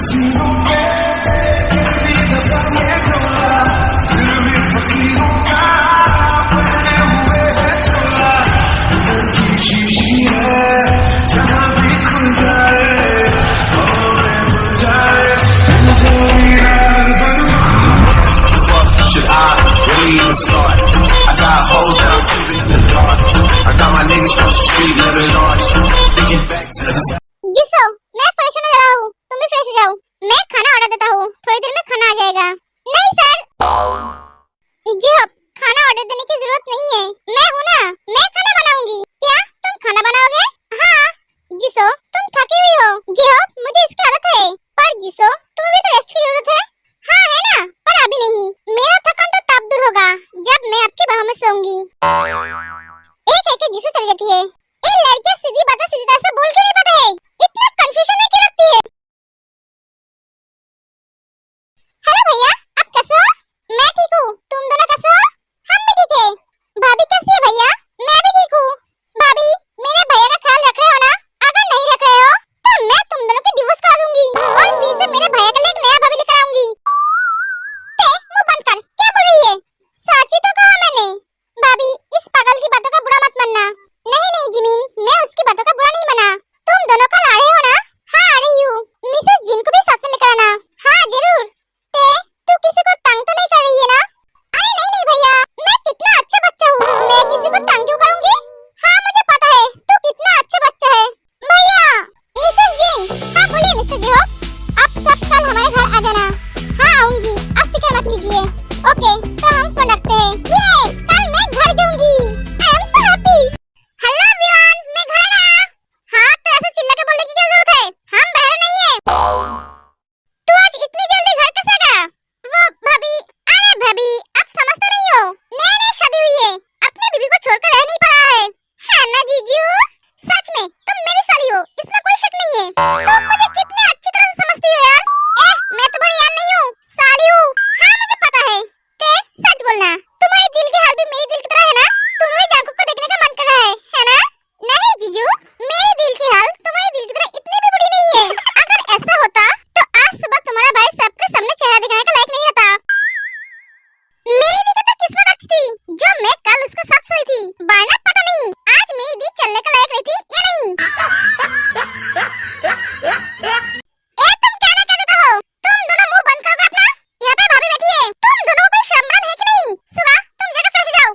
Should I really even start? I got hoes that I'm keeping in the dark. I got my niggas from the street living large. Thinking back to the जिसो मैं fresh होने जा रहा हूँ, तुम भी fresh हो जाओ। मैं खाना ऑर्डर देता हूँ, थोड़ी देर में खाना आ जाएगा। नहीं सर जी हाँ, खाना ऑर्डर देने की जरूरत नहीं है, मैं हूँ ना, मैं खाना बनाऊंगी। क्या तुम खाना बनाओगे? हाँ जिसो तुम थकी हुई हो। जी हाँ मुझे इसकी आदत है, पर जिसो तुम्हें भी तो रेस्ट की जरूरत है। हाँ है ना, पर अभी नहीं, मेरा थकान तो तब दूर होगा जब मैं आपकी बाहों में सोऊंगी। एक एक जिसो चली जाती है। ये लड़कियां सीधी बातें सीधी तरह से बोल क्यों नहीं पाते हैं? इतना कंफ्यूजन में क्यों रखती है? हेलो भैया, आप कैसे हो? मैं ठीक हूँ, तुम दोनों कैसे हो? हम भी ठीक है। भाभी कैसी है भैया? मैं भी ठीक हूँ। भाभी मेरे भैया का ख्याल रख रहे हो ना? अगर नहीं रख रहे हो तो मैं तुम दोनों का डिवोर्स करा दूंगी और फिर से मेरे भैया के लिए एक नया भाभी लेकर आऊंगी। ते मुंह बंद कर, क्या बोल रही है? सच ही तो कहा मैंने। भाभी इस पागल की बातों का बुरा मत मानना। नहीं नहीं जिमीन, मैं उसकी बातों का बुरा नहीं माना। तुम दोनों कल आ रहे हो ना? हाँ आ रही हूँ। मिसेस जिन को भी साथ में लेकर आना। हाँ जरूर। ते तू किसी को तंग तो नहीं कर रही है ना? अरे नहीं नहीं भैया, मैं कितना अच्छा बच्चा हूँ, मैं किसी को तंग क्यों करूँगी? हाँ मुझे पता है तू कितना अच्छा बच्चा है। भैया मिसेस जिन। हाँ बोलिए मिस्टर जिहो, आप सब कल हमारे घर आ जाना। हाँ आऊंगी, आप फिक्र मत कीजिए। ओके तो हम फोन रखते हैं। ये कल मैं घर जाऊंगी। I am so happy. Hello everyone, मैं घर आया। हाँ तो ऐसे चिल्ला के बोलने की क्या जरूरत है, हम बाहर नहीं है। तू आज इतनी जल्दी घर कैसे आ गया? वो भाभी, अरे भाभी आप समझते नहीं हो, नई नई शादी हुई है, अपने बीवी को छोड़कर रह नहीं पा रहा है ना जीजू? सच में तुम मेरी साली हो, इसमें कोई शक नहीं है। तुम मुझे कितने अच्छी तरह से समझती हो यार। मैं तुम्हारी यार नहीं हूँ, साली हूँ। हाँ मुझे पता है। ते सच बोलना, तुम्हारे दिल की हाल भी मेरे दिल की तरह है ना? तुम्हें जांकू को देखने का मन कर रहा है ना? नहीं जीजू, मेरे दिल की हाल तुम्हारे दिल की तरह इतनी भी बुरी नहीं है। अगर ऐसा होता तो आज सुबह तुम्हारा भाई सबके सामने चेहरा दिखाने का लायक नहीं रहता। मेरी दी की तो किस्मत अच्छी थी जो मैं कल उसके साथ सोई थी, वरना पता नहीं आज मेरी दी चलने का लायक रहती या नहीं। तुम क्या ना कहते हो? तुम दोनों मुंह बंद करोगे अपना? यहाँ पे भाभी बैठी है, तुम दोनों को कोई शर्म है कि नहीं? सुबह तुम जाकर फ्रेश हो जाओ।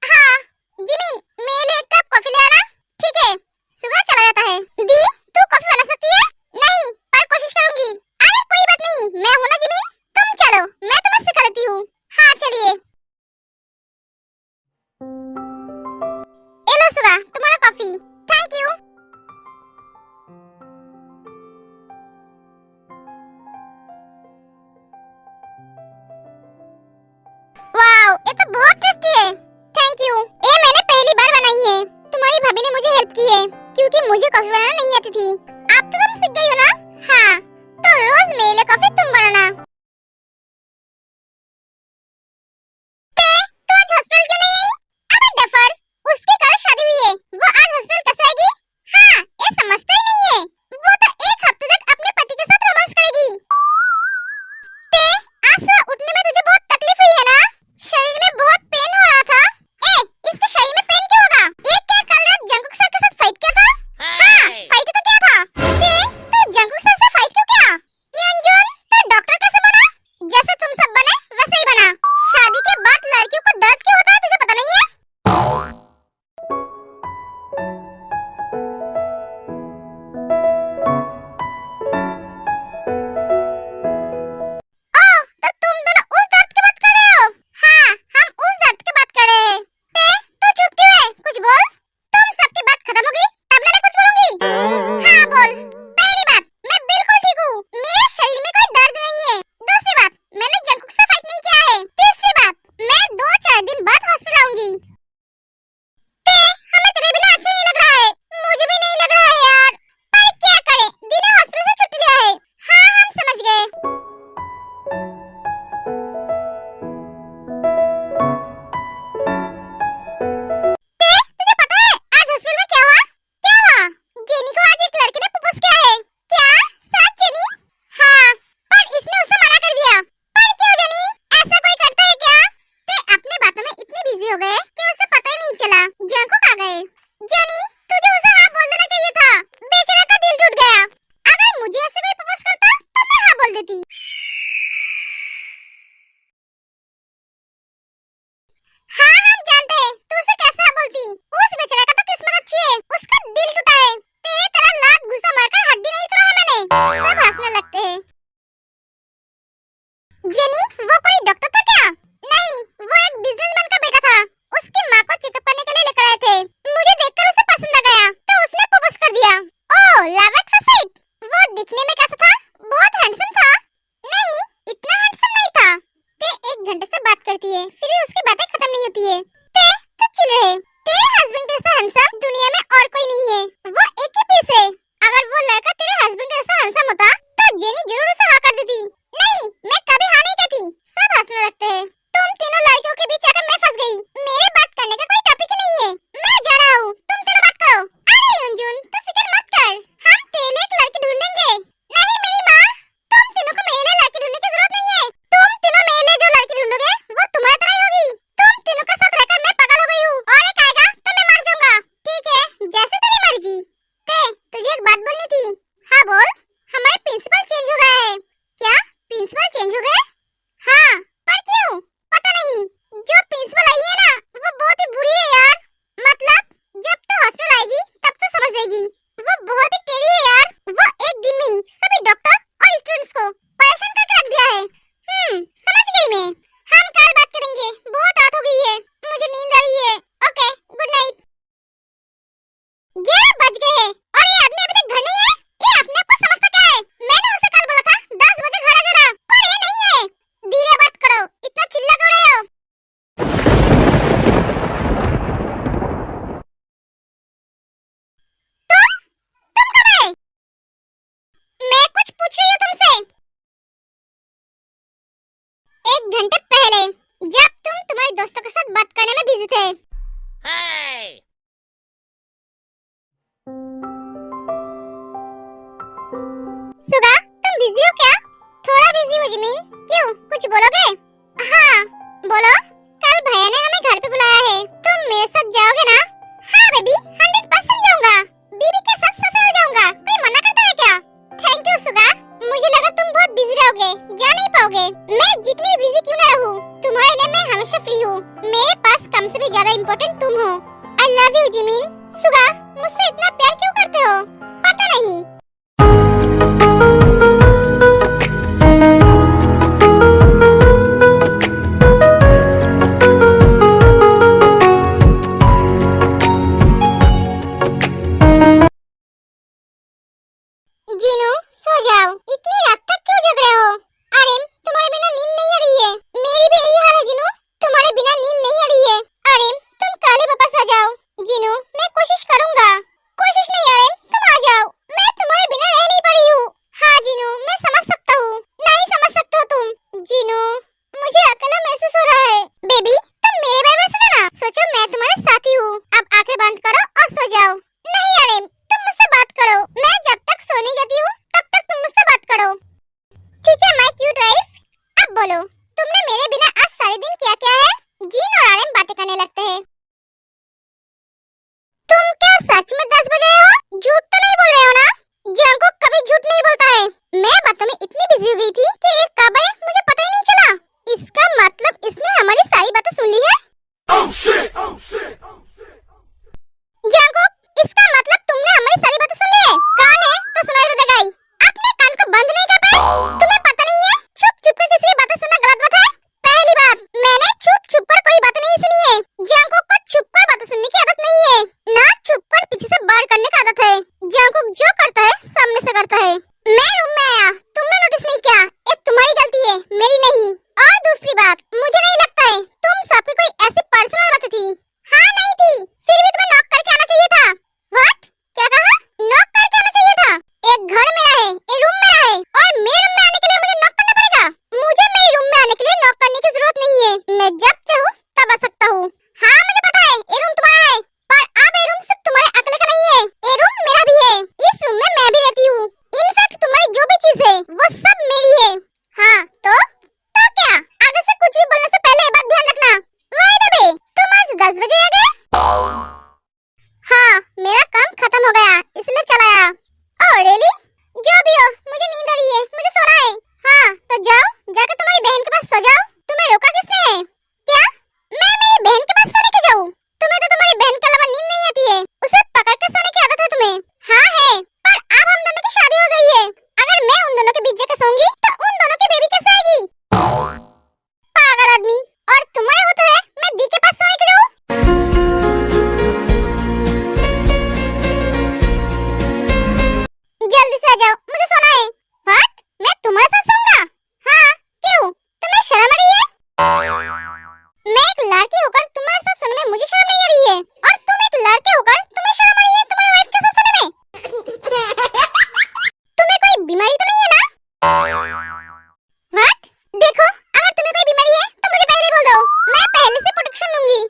हाँ जिमीन मेरे लिए एक कप कॉफी ले आना। ठीक है, सुबह चला जाता है। दी तू कॉफी बना सकती है? नहीं पर कोशिश करूंगी। अरे कोई बात नहीं, मैं हूं ना जिमीन, तुम चलो मैं तुम्हें सिखा देती हूँ। हाँ चलिए। ये लो सुबह तुम्हारा कॉफी। Thank you. वाओ ये तो बहुत टेस्टी है। Thank you. ये मैंने पहली बार बनाई है, तुम्हारी भाभी ने मुझे हेल्प की है क्योंकि मुझे कॉफी बनाना नहीं आती थी। अब तो तुम सीख गई हो ना? हाँ तो रोज मेरे लिए कॉफी तुम बनाना। ते तू आज हॉस्पिटल क्यों नहीं आई? अबे डफर, उसकी कल शादी हुई है, वो आज हॉस्पिटल कैसे आएगी? हाँ ये समझता ही नहीं है, वो तो एक हफ्ते तक अपने पति के साथ रोमांस करेगी। ते आज सुबह उठने में तुझे बहुत तकलीफ हुई है ना? शरीर में बहुत पेन हो रहा था। इसके शरीर में पेन क्यों होगा? ये क्या कल रात जंकुक सर के साथ फाइट किया था? हाँ फाइट तो क्या था। ते तू जंकुक सर से फाइट क्यों किया? योंजन तो थी। हाँ बोल। हमारे प्रिंसिपल चेंज हो गया है। क्या प्रिंसिपल चेंज हो गए? हाँ, पर क्यों? पता नहीं। जो प्रिंसिपल आई है ना, वो बहुत ही बुरी है यार। मतलब जब तो हॉस्पिटल आएगी तब तो समझ जाएगी। वो बहुत ही टेढ़ी है यार। वो एक दिन में ही सभी डॉक्टर और स्टूडेंट्स को परेशान करके रख दिया है। समझ गई मैं। हम कल बात करेंगे। बहुत रात हो गई है, मुझे नींद आ रही है। Okay, good night. 11 बज गए हैं और ये आदमी अभी तक घर नहीं है। ये अपने आप को समझता क्या है? मैंने उसे कल बोला था 10 बजे घर आ जाना, पर ये नहीं है। धीरे बात करो, इतना चिल्ला क्यों रहे हो? तुम कब आए? मैं कुछ पूछ रही हूँ तुमसे। 1 घंटे पहले, जब तुम तुम्हारे दोस्तों के साथ बात करने में बिजी थे। सुगा, तुम बिजी हो क्या? थोड़ा बिजी हो जिमिन। क्यों, कुछ बोलोगे? हाँ, बोलो। कल भैया ने हमें घर पे बुलाया है। तुम मेरे साथ जाओगे ना? हाँ बेबी, 100% जाऊंगा। बीबी के साथ ससुर जाऊंगा। कोई मना करता है क्या? थैंक यू सुगा। मुझे लगा तुम बहुत बिजी रहोगे, जा नहीं पाओगे। मैं जितनी बिजी क्यों ना रहूं, तुम्हारे लिए मैं हमेशा फ्री हूँ। मेरे पास कम से भी ज्यादा इम्पोर्टेंट तुम हो। I love you Jimin. Suga, मुझसे इतना प्यार क्यों करते हो? पता नहीं। जीनू, सो जाओ। इतनी रात तक क्यों जग रहे हो? अरे, तुम्हारे बिना नींद नहीं आ रही है। मेरी भी यही हाल है जीनू, तुम्हारे बिना नींद नहीं आ रही है। अरे, तुम कल ही वापस आ जाओ। जीनू, मैं कोशिश करूंगा। कोशिश नहीं अरे, तुम आ जाओ। मैं तुम्हारे बिना रह नहीं पा रही हूँ। हाँ जीनू, मैं समझ सकता हूँ। नहीं समझ सकते हो तुम। जीनू, मुझे अकेला महसूस हो रहा है। बेबी, तुम मेरे बारे में सोचो ना। सोचो मैं तुम्हारे साथी हूँ। अब आंखें बंद करो और सो जाओ। नहीं अरे, तुम मुझसे बात करो। मैं जब तक सोने जाती हूँ तब तक तुम मुझसे बात करो। ठीक है माय क्यूट वाइफ। अब बोलो, तुमने मेरे बिना आज सारे दिन क्या किया है? जीन और आरएम बातें करने लगते हैं। तुम क्या सच में 10 बजे आए हो? झूठ तो नहीं बोल रहे हो ना? जंगकुक कभी झूठ नहीं बोलता है। मैं बातों में इतनी बिजी हो गई थी कि ये कब आए मुझे पता ही नहीं चला। इसका मतलब इसने हमारी सारी बातें सुन ली है। जंगकुक, इसका मतलब तुमने हमारी सारी बातें सुन ली है। कान है तो सुनाई तो देगा ही। अपने कान को बंद नहीं कर पाए? तुम्हें पता नहीं है छुप छुप कर किसी की बातें सुनना गलत बात है। पहली बात, मैंने छुप छुप कर कोई बातें नहीं सुनी है। जंगकुक को छुप कर बातें सुनने की आदत नहीं है, ना छुप कर पीछे से बार करने की आदत है। जंगकुक जो करता है सामने से करता है। मैं रूम में आया, तुमने नोटिस नहीं किया। ये तुम्हारी गलती है, मेरी नहीं। और दूसरी बात, मुझे नहीं लगता है तुम सबकी कोई ऐसी पर्सनल बात थी। हाँ नहीं थी, फिर भी तुम्हें नॉक करके आना चाहिए था। व्हाट? क्या कहा? नॉक करके आना चाहिए था। एक घर मेरा है, एक रूम मेरा है, और मेरे रूम में आने के लिए मुझे नॉक करना पड़ेगा? मुझे मेरे रूम में आने के लिए नॉक करने की जरूरत नहीं है। मैं जब चाहूँ तब आ सकता हूँ। हाँ मुझे पता है ये रूम तुम्हारा है, पर अब ये रूम सिर्फ तुम्हारे अकेले का नहीं है। ये रूम मेरा भी है। इस रूम में मैं भी रहती हूँ। इनफैक्ट तुम्हारी जो भी चीज है वो सब मेरी है। हाँ तो क्या? आगे से कुछ भी बोलने से पहले ये बात ध्यान रखना। वाई द वे, तुम आज 10 बजे आ गए? हाँ, मेरा काम खत्म हो गया इसलिए चला आया। Oh really? जो भी हो, मुझे नींद आ रही है, मुझे सोना है। हाँ तो जाओ, जाकर तुम्हारी बहन के पास सो जाओ। तुम्हें रोका किसने है? क्या? मैं मेरी बहन के पास सोने क्यों जाऊँ? तुम्हें तो तुम्हारी बहन के अलावा नींद नहीं आती है। उसे पकड़ के सोने की आदत है तुम्हें। हाँ है, पर अब हम दोनों की शादी हो गई है। अगर मैं उन दोनों के बीच जाकर सोऊंगी तो उन दोनों की बेबी कैसे आएगी? पागल आदमी। और तुम्हारे होते हुए मैं दी के पास सोने क्यों जाऊँ? जल्दी से आ जाओ, मुझे सोना है। व्हाट? मैं तुम्हारे साथ सोऊंगा? हाँ, क्यों? तुम्हें शर्म आ रही है? मैं एक लड़की होकर तुम्हारे साथ सोने में मुझे शर्म नहीं आ रही है, और तुम एक लड़के होकर तुम्हें शर्म आ रही है तुम्हारी वाइफ के साथ सोने में? तुम्हें कोई बीमारी तो नहीं है ना? व्हाट? देखो, अगर तुम्हें कोई बीमारी है तो मुझे पहले बोल दो, मैं पहले से प्रोटेक्शन लूंगी।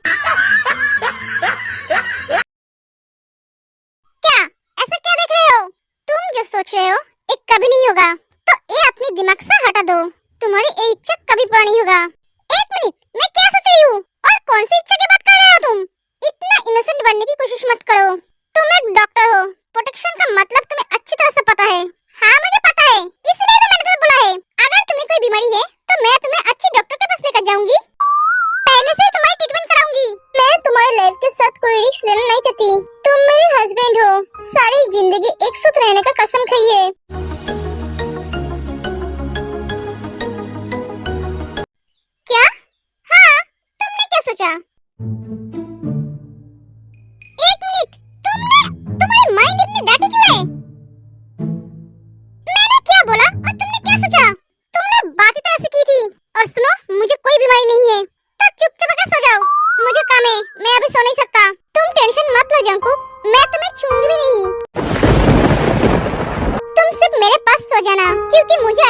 क्या ऐसा क्या देख रहे हो? तुम जो सोच रहे हो ये कभी नहीं होगा, तो ये अपने दिमाग से हटा दो। तुम्हारी ये इच्छा कभी पूरा नहीं होगा। एक मिनट, मैं क्या सोच रही हूँ और कौन सी इच्छा की बात कर रहे हो तुम? इतना इनोसेंट बनने की कोशिश मत करो। तुम एक डॉक्टर हो, प्रोटेक्शन का मतलब तुम्हें अच्छी तरह से जिंदगी एक साथ रहने का कसम खाइए। क्या? हाँ, तुमने क्या सोचा? एक मिनट, तुम्हारी माइंड इतनी डाटी क्यों है? मैंने क्या बोला और तुमने क्या सोचा? तुमने बात ही तो ऐसे की थी। और सुनो, मुझे कोई बीमारी नहीं है, तो चुपचाप आकर सो जाओ। मुझे काम है, मैं अभी सो नहीं सकता। तुम टेंशन मत लो जंकुक, मैं तुम्हें छूंगी भी नहीं। तुम सिर्फ मेरे पास सो जाना, क्योंकि मुझे